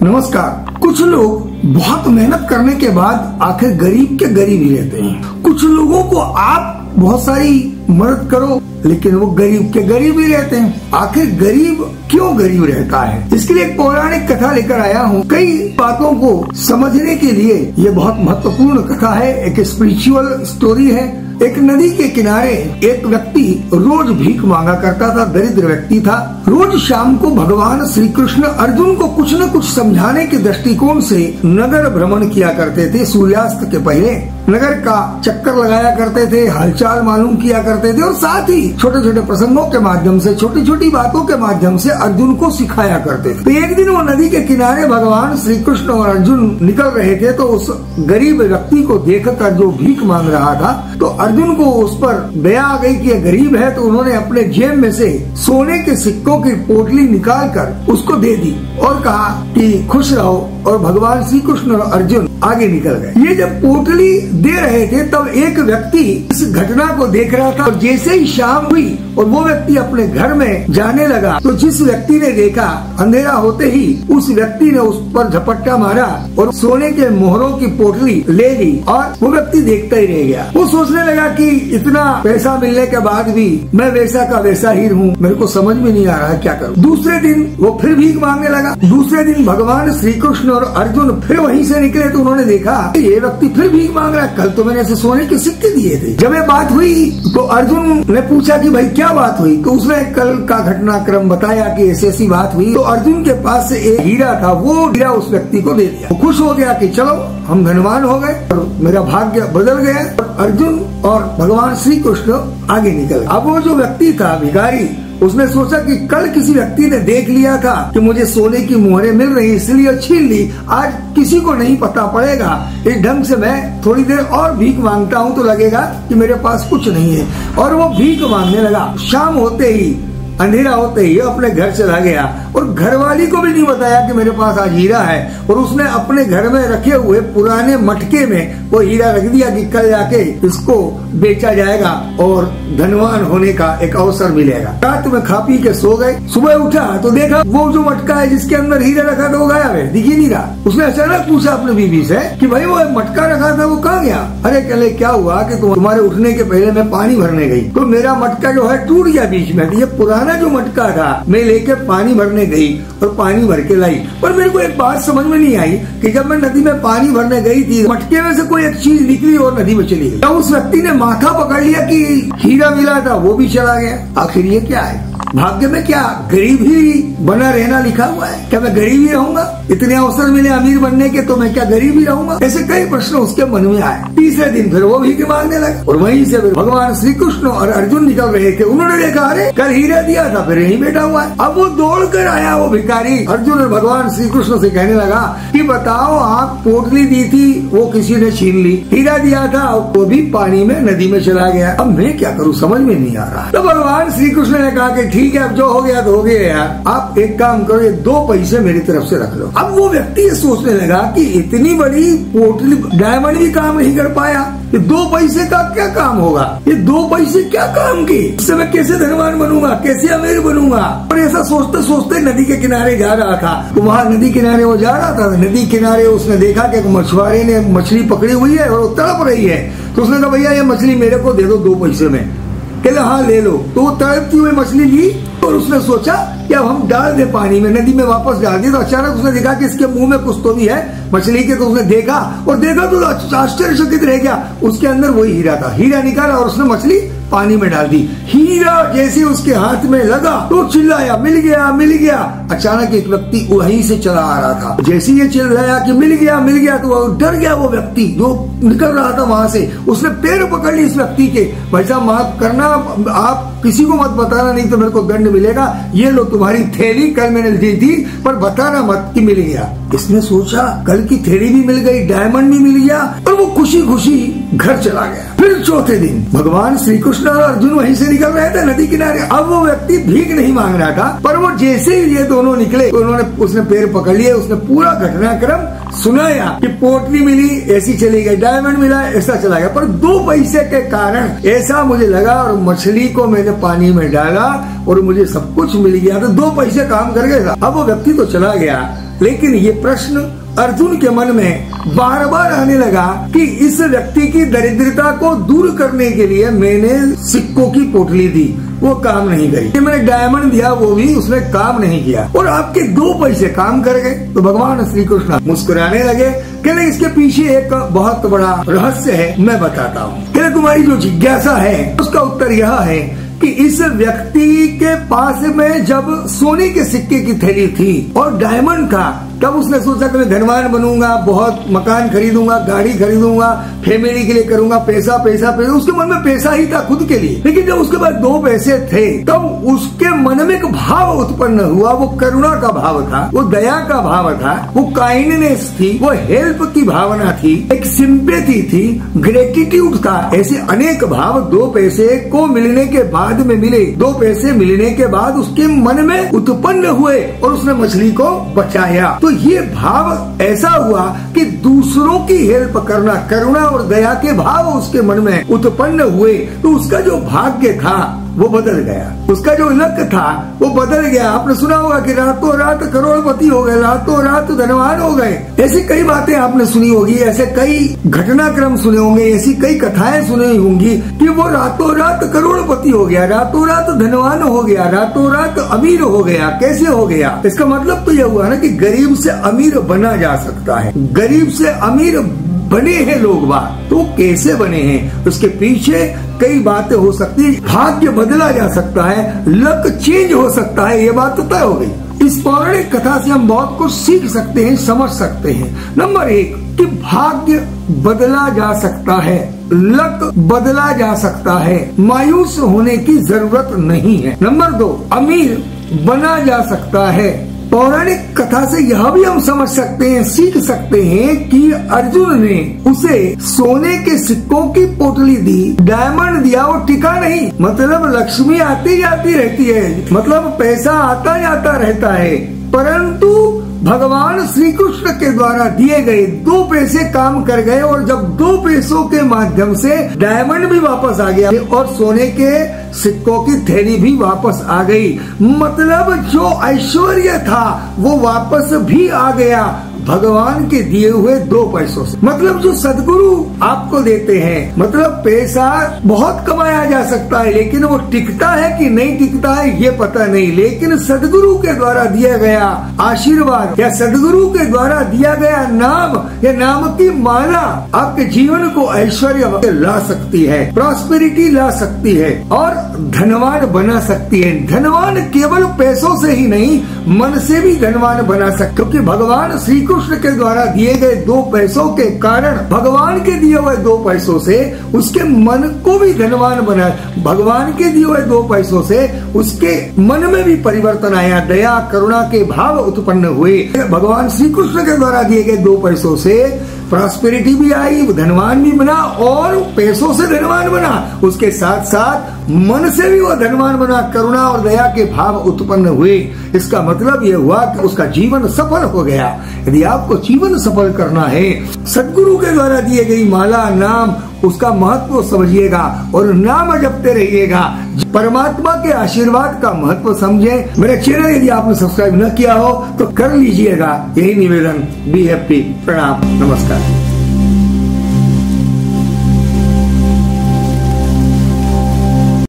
नमस्कार। कुछ लोग बहुत मेहनत करने के बाद आखिर गरीब के गरीब ही रहते हैं। कुछ लोगों को आप बहुत सारी मदद करो लेकिन वो गरीब के गरीब ही रहते हैं। आखिर गरीब क्यों गरीब रहता है, इसके लिए एक पौराणिक कथा लेकर आया हूँ। कई बातों को समझने के लिए ये बहुत महत्वपूर्ण कथा है, एक स्पिरिचुअल स्टोरी है। एक नदी के किनारे एक व्यक्ति रोज भीख मांगा करता था, दरिद्र व्यक्ति था। रोज शाम को भगवान श्री कृष्ण अर्जुन को कुछ न कुछ समझाने के दृष्टिकोण से नगर भ्रमण किया करते थे। सूर्यास्त के पहले नगर का चक्कर लगाया करते थे, हालचाल मालूम किया करते थे और साथ ही छोटे छोटे प्रसंगों के माध्यम से, छोटी छोटी बातों के माध्यम से अर्जुन को सिखाया करते थे। तो एक दिन वो नदी के किनारे भगवान श्री कृष्ण और अर्जुन निकल रहे थे, तो उस गरीब व्यक्ति को देखकर जो भीख मांग रहा था, तो अर्जुन को उस पर दया आ गई कि ये गरीब है। तो उन्होंने अपने जेब में से सोने के सिक्कों की पोटली निकालकर उसको दे दी और कहा कि खुश रहो। और भगवान श्री कृष्ण और अर्जुन आगे निकल गए। ये जब पोटली दे रहे थे तब एक व्यक्ति इस घटना को देख रहा था और जैसे ही शाम हुई और वो व्यक्ति अपने घर में जाने लगा, तो जिस व्यक्ति ने देखा, अंधेरा होते ही उस व्यक्ति ने उस पर झपट्टा मारा और सोने के मोहरों की पोटली ले ली और वो व्यक्ति देखता ही रह गया। वो सोचने लगा कि इतना पैसा मिलने के बाद भी मैं वैसा का वैसा ही हूँ, मेरे को समझ में नहीं आ रहा है क्या करूँ। दूसरे दिन वो फिर भीख मांगने लगा। दूसरे दिन भगवान श्री कृष्ण और अर्जुन फिर वहीं से निकले, तो उन्होंने देखा कि ये व्यक्ति फिर भीख मांग रहा है, कल तो मैंने ऐसे सोने के सिक्के दिए थे। जब ये बात हुई तो अर्जुन ने पूछा कि भाई क्या बात हुई, तो उसने कल का घटनाक्रम बताया कि ऐसी ऐसी बात हुई। तो अर्जुन के पास से एक हीरा था, वो हीरा उस व्यक्ति को दे दिया। वो खुश हो गया कि चलो हम धनवान हो गए और मेरा भाग्य बदल गया। अर्जुन और भगवान श्री कृष्ण आगे निकल। अब वो जो व्यक्ति था भिखारी, उसने सोचा कि कल किसी व्यक्ति ने देख लिया था कि मुझे सोने की मोहरें मिल रही, इसलिए छीन ली। आज किसी को नहीं पता पड़ेगा, इस ढंग से मैं थोड़ी देर और भीख मांगता हूँ तो लगेगा कि मेरे पास कुछ नहीं है। और वो भीख मांगने लगा। शाम होते ही, अंधेरा होते ही अपने घर चला गया और घरवाली को भी नहीं बताया कि मेरे पास आज हीरा है। और उसने अपने घर में रखे हुए पुराने मटके में वो हीरा रख दिया कि कल जाके इसको बेचा जाएगा और धनवान होने का एक अवसर मिलेगा। रात में खा पी के सो गए। सुबह उठा तो देखा वो जो मटका है जिसके अंदर हीरा रखा था वो गायब है, दिख ही नहीं रहा। उसने अचानक पूछा अपने बीवी से कि भाई वो मटका रखा था वो कहाँ गया। अरे कल क्या हुआ कि तुम्हारे उठने के पहले मैं पानी भरने गई तो मेरा मटका जो है टूट गया बीच में। ये पुराना जो मटका था मैं लेके पानी भरने गई और पानी भर के लाई, पर मेरे को एक बात समझ में नहीं आई कि जब मैं नदी में पानी भरने गई थी, मटके में से कोई एक चीज निकली और नदी में चली गई। उस व्यक्ति ने माथा पकड़ लिया कि हीरा मिला था वो भी चला गया। आखिर ये क्या है? भाग्य में क्या गरीब ही बना रहना लिखा हुआ है? क्या मैं गरीब ही रहूंगा? इतने अवसर मिले अमीर बनने के तो मैं क्या गरीब ही रहूंगा? ऐसे कई प्रश्न उसके मन में आए। तीसरे दिन फिर वो भीख मांगने लगा और वहीं से भगवान श्री कृष्ण और अर्जुन निकल रहे थे। उन्होंने देखा अरे कल हीरा दिया था, फिर यहीं बैठा हुआ है। अब वो दौड़ कर आया वो भिखारी अर्जुन और भगवान श्री कृष्ण से कहने लगा कि बताओ, आप पोटली दी थी वो किसी ने छीन ली, हीरा दिया था वो भी पानी में नदी में चला गया, अब मैं क्या करूँ, समझ में नहीं आ रहा। तो भगवान श्री कृष्ण ने कहा कि ठीक है, अब जो हो गया तो हो गया यार, आप एक काम करो, ये 2 पैसे मेरी तरफ से रख लो। अब वो व्यक्ति ये सोचने लगा कि इतनी बड़ी पोटली डायमंड भी काम नहीं कर पाया, ये 2 पैसे का क्या काम होगा, ये 2 पैसे क्या काम की, इससे मैं कैसे धनवान बनूंगा, कैसे अमीर बनूंगा। और ऐसा सोचते सोचते नदी के किनारे जा रहा था। तो वहाँ नदी किनारे वो जा रहा था, नदी किनारे उसने देखा कि मछुआरे ने मछली पकड़ी हुई है और तड़प रही है। तो उसने कहा भैया ये मछली मेरे को दे दो 2 पैसे में। कहले हाँ ले लो। तो वो तड़पती हुई मछली ली और उसने सोचा कि अब हम डाल दे पानी में, नदी में वापस डाल दी। तो अचानक उसने देखा कि इसके मुंह में कुछ तो भी है मछली के। तो उसने देखा तो आश्चर्यचकित रह गया, उसके अंदर वही हीरा था। हीरा निकाला और उसने मछली पानी में डाल दी। हीरा जैसे उसके हाथ में लगा तो चिल्लाया मिल गया मिल गया। अचानक एक व्यक्ति वहीं से चला आ रहा था, जैसे ये चिल्लाया कि मिल गया तो वो डर गया। वो व्यक्ति जो निकल रहा था वहां से, उसने पैर पकड़ ली इस व्यक्ति के। भाई साहब माफ करना, आप किसी को मत बताना नहीं तो मेरे को दंड मिलेगा। ये लो तुम्हारी थैली, कल मैंने दी थी पर बताना मत कि मिल गया। इसने सोचा कल की थैली भी मिल गई, डायमंड भी मिल गया और वो खुशी खुशी घर चला गया। फिर चौथे दिन भगवान श्री कृष्ण और अर्जुन वहीं से निकल रहे थे नदी किनारे। अब वो व्यक्ति भीख नहीं मांग रहा था, पर वो जैसे ही ये दोनों निकले तो उसने पैर पकड़ लिए। उसने पूरा घटनाक्रम सुनाया कि पोटली मिली ऐसी चली गई, डायमंड मिला ऐसा चला गया, पर 2 पैसे के कारण ऐसा मुझे लगा और मछली को मैंने पानी में डाला और मुझे सब कुछ मिल गया। तो 2 पैसे काम कर गए था। अब वो व्यक्ति तो चला गया, लेकिन ये प्रश्न अर्जुन के मन में बार बार आने लगा कि इस व्यक्ति की दरिद्रता को दूर करने के लिए मैंने सिक्कों की पोटली दी, वो काम नहीं करी। मैंने डायमंड दिया, वो भी उसने काम नहीं किया, और आपके 2 पैसे काम कर गए। तो भगवान श्री कृष्ण मुस्कुराने लगे, कहले इसके पीछे एक बहुत बड़ा रहस्य है, मैं बताता हूँ। कहले तुम्हारी जो जिज्ञासा है उसका उत्तर यह है कि इस व्यक्ति के पास में जब सोने के सिक्के की थैली थी और डायमंड था, तब उसने सोचा कि मैं धनवान बनूंगा, बहुत मकान खरीदूंगा, गाड़ी खरीदूंगा, फैमिली के लिए करूंगा, पैसा पैसा पैसा। उसके मन में पैसा ही था खुद के लिए। लेकिन जब उसके पास 2 पैसे थे तब उसके मन में एक भाव उत्पन्न हुआ, वो करुणा का भाव था, वो दया का भाव था, वो काइंडनेस थी, वो हेल्प की भावना थी, एक सिंपैथी थी, ग्रेटिट्यूड था। ऐसे अनेक भाव 2 पैसे को मिलने के बाद में मिले, 2 पैसे मिलने के बाद उसके मन में उत्पन्न हुए और उसने मछली को बचाया। तो ये भाव ऐसा हुआ कि दूसरों की हेल्प करना, करुणा और दया के भाव उसके मन में उत्पन्न हुए। तो उसका जो भाग्य था वो बदल गया, उसका जो लक था वो बदल गया। आपने सुना होगा कि रातों रात करोड़पति हो गए, रातों रात धनवान हो गए। ऐसी कई बातें आपने सुनी होगी, ऐसे कई घटनाक्रम सुने होंगे, ऐसी कई कथाएं सुनी होंगी कि वो रातों रात करोड़पति हो गया, रातों रात धनवान हो गया, रातों रात अमीर हो गया। कैसे हो गया? इसका मतलब तो यह हुआ ना कि गरीब से अमीर बना जा सकता है। गरीब से अमीर बने हैं लोग बात, तो कैसे बने हैं? उसके पीछे कई बातें हो सकती है। भाग्य बदला जा सकता है, लक चेंज हो सकता है, ये बात तो तय हो गई। इस पौराणिक कथा से हम बहुत कुछ सीख सकते हैं, समझ सकते हैं। नंबर 1 कि भाग्य बदला जा सकता है, लक बदला जा सकता है, मायूस होने की जरूरत नहीं है। नंबर 2 अमीर बना जा सकता है। पौराणिक कथा से यह भी हम समझ सकते हैं, सीख सकते हैं कि अर्जुन ने उसे सोने के सिक्कों की पोटली दी, डायमंड दिया, वो टिका नहीं। मतलब लक्ष्मी आती जाती रहती है, मतलब पैसा आता जाता रहता है, परंतु भगवान श्री कृष्ण के द्वारा दिए गए 2 पैसे काम कर गए, और जब 2 पैसों के माध्यम से डायमंड भी वापस आ गया और सोने के सिक्कों की थैली भी वापस आ गई। मतलब जो ऐश्वर्य था वो वापस भी आ गया भगवान के दिए हुए 2 पैसों से। मतलब जो सदगुरु आपको देते हैं, मतलब पैसा बहुत कमाया जा सकता है, लेकिन वो टिकता है कि नहीं टिकता है ये पता नहीं। लेकिन सदगुरु के द्वारा दिया गया आशीर्वाद या सदगुरु के द्वारा दिया गया नाम या नाम की माला आपके जीवन को ऐश्वर्य ला सकती है, प्रॉस्पेरिटी ला सकती है और धनवान बना सकती है। धनवान केवल पैसों से ही नहीं, मन से भी धनवान बना सकते, क्योंकि भगवान श्री कृष्ण के द्वारा दिए गए 2 पैसों के कारण, भगवान के दिए हुए 2 पैसों से उसके मन को भी धनवान बना। भगवान के दिए हुए 2 पैसों से उसके मन में भी परिवर्तन आया, दया करुणा के भाव उत्पन्न हुए। भगवान श्री कृष्ण के द्वारा दिए गए 2 पैसों से प्रॉस्पेरिटी भी आई, धनवान भी बना और पैसों से धनवान बना, उसके साथ साथ मन से भी वो धनवान बना, करुणा और दया के भाव उत्पन्न हुए। इसका मतलब ये हुआ कि उसका जीवन सफल हो गया। यदि आपको जीवन सफल करना है, सदगुरु के द्वारा दिए गई माला नाम उसका महत्व समझिएगा और नाम जपते रहिएगा। परमात्मा के आशीर्वाद का महत्व समझे। मेरे चैनल यदि आपने सब्सक्राइब न किया हो तो कर लीजिएगा, यही निवेदन। Be happy. प्रणाम, नमस्कार।